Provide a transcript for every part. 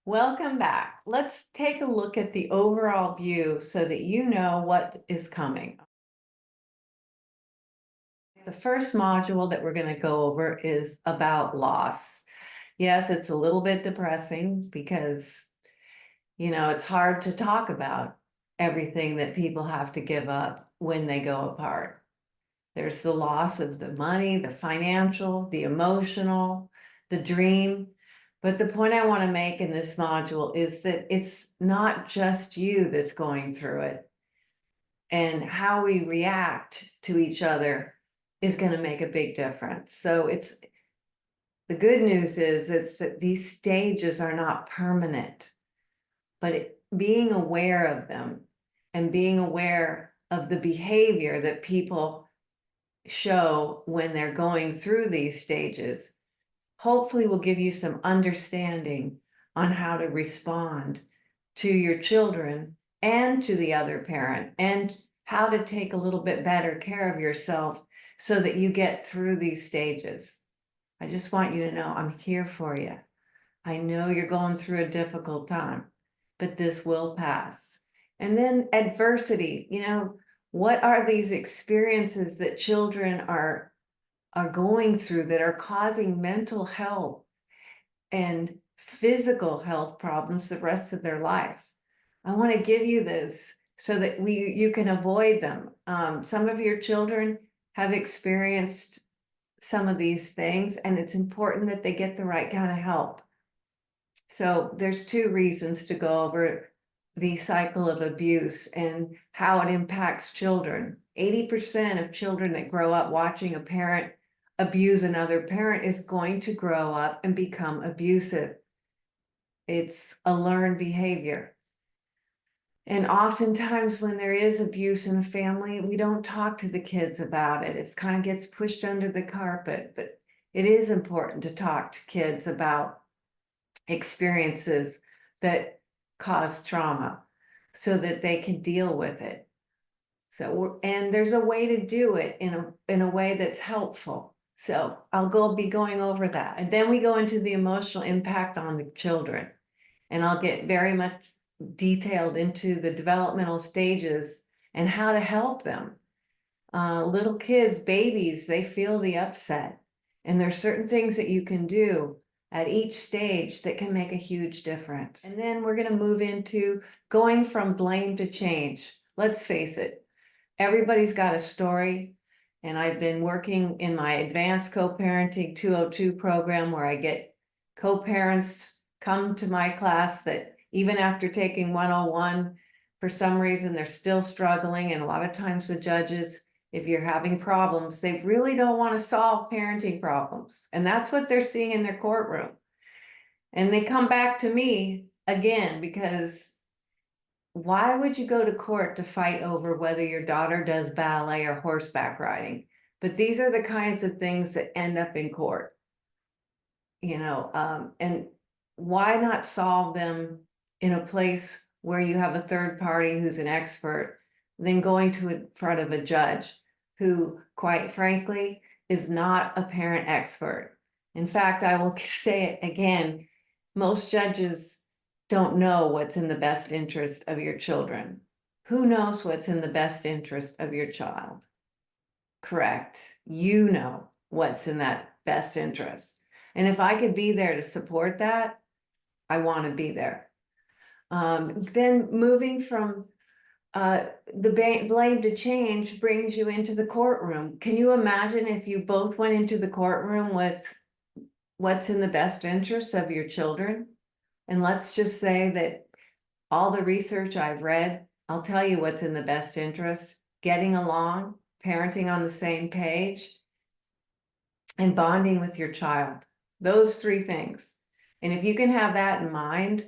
Welcome back. Let's take a look at the overall view so that you know what is coming. The first module that we're going to go over is about loss. Yes, it's a little bit depressing because, it's hard to talk about everything that people have to give up when they go apart. There's the loss of the money, the financial, the emotional, the dream. But the point I want to make in this module is that it's not just you that's going through it. And how we react to each other is going to make a big difference. So the good news is that these stages are not permanent, but being aware of them and being aware of the behavior that people show when they're going through these stages, hopefully will give you some understanding on how to respond to your children and to the other parent, and how to take a little bit better care of yourself so that you get through these stages. I just want you to know I'm here for you. I know you're going through a difficult time, but this will pass. And then adversity, what are these experiences that children are going through that are causing mental health and physical health problems the rest of their life? I want to give you this so that you can avoid them. Some of your children have experienced some of these things, and it's important that they get the right kind of help. So there's two reasons to go over the cycle of abuse and how it impacts children. 80% of children that grow up watching a parent abuse another parent is going to grow up and become abusive. It's a learned behavior. And oftentimes when there is abuse in a family, we don't talk to the kids about it. It kind of gets pushed under the carpet, but it is important to talk to kids about experiences that cause trauma so that they can deal with it. And there's a way to do it in a way that's helpful. So I'll be going over that. And then we go into the emotional impact on the children. And I'll get very much detailed into the developmental stages and how to help them. Little kids, babies, they feel the upset. And there's certain things that you can do at each stage that can make a huge difference. And then we're going to move into going from blame to change. Let's face it, everybody's got a story. And I've been working in my advanced co-parenting 202 program where I get co-parents come to my class that even after taking 101, for some reason, they're still struggling. And a lot of times the judges, if you're having problems, they really don't want to solve parenting problems. And that's what they're seeing in their courtroom. And they come back to me again, because why would you go to court to fight over whether your daughter does ballet or horseback riding? But these are the kinds of things that end up in court, and why not solve them in a place where you have a third party who's an expert than going to in front of a judge who, quite frankly, is not a parent expert. In fact, I will say it again, most judges don't know what's in the best interest of your children. Who knows what's in the best interest of your child? Correct. You know what's in that best interest. And if I could be there to support that, I want to be there. Then moving from the blame to change brings you into the courtroom. Can you imagine if you both went into the courtroom with what's in the best interest of your children? And let's just say that all the research I've read, I'll tell you what's in the best interest: getting along, parenting on the same page, and bonding with your child. Those three things. And if you can have that in mind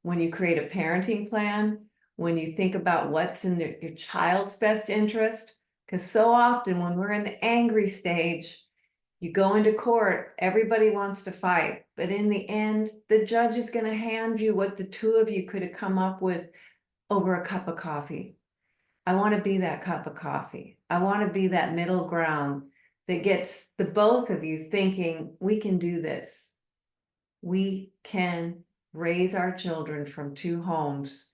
when you create a parenting plan, when you think about what's in your child's best interest, because so often when we're in the angry stage, you go into court, everybody wants to fight, but in the end, the judge is going to hand you what the two of you could have come up with over a cup of coffee. I want to be that cup of coffee. I want to be that middle ground that gets the both of you thinking, we can do this. We can raise our children from two homes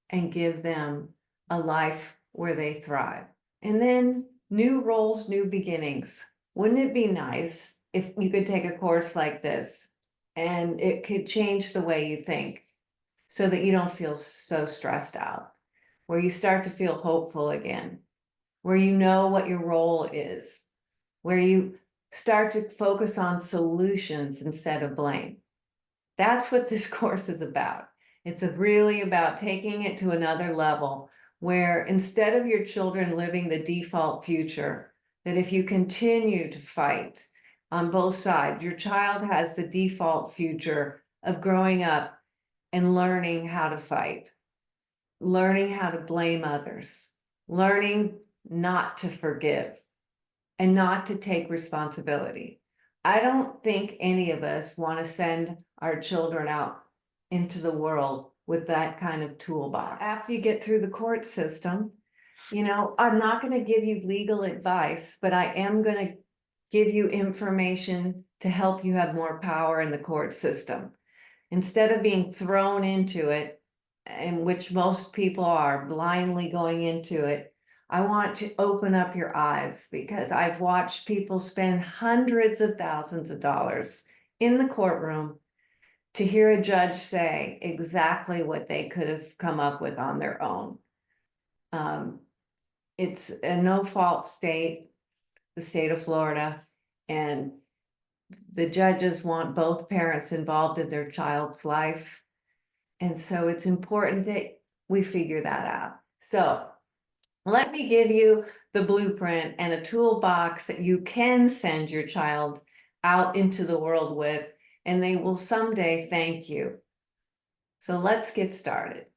and give them a life where they thrive. And then new roles, new beginnings. Wouldn't it be nice if you could take a course like this and it could change the way you think so that you don't feel so stressed out, where you start to feel hopeful again, where you know what your role is, where you start to focus on solutions instead of blame. That's what this course is about. It's really about taking it to another level where instead of your children living the default future, that if you continue to fight on both sides, your child has the default future of growing up and learning how to fight, learning how to blame others, learning not to forgive, and not to take responsibility. I don't think any of us want to send our children out into the world with that kind of toolbox. After you get through the court system, I'm not going to give you legal advice, but I am going to give you information to help you have more power in the court system. Instead of being thrown into it, in which most people are blindly going into it, I want to open up your eyes, because I've watched people spend hundreds of thousands of dollars in the courtroom to hear a judge say exactly what they could have come up with on their own. It's a no-fault state, the state of Florida, and the judges want both parents involved in their child's life. And so it's important that we figure that out. So let me give you the blueprint and a toolbox that you can send your child out into the world with, and they will someday thank you. So let's get started.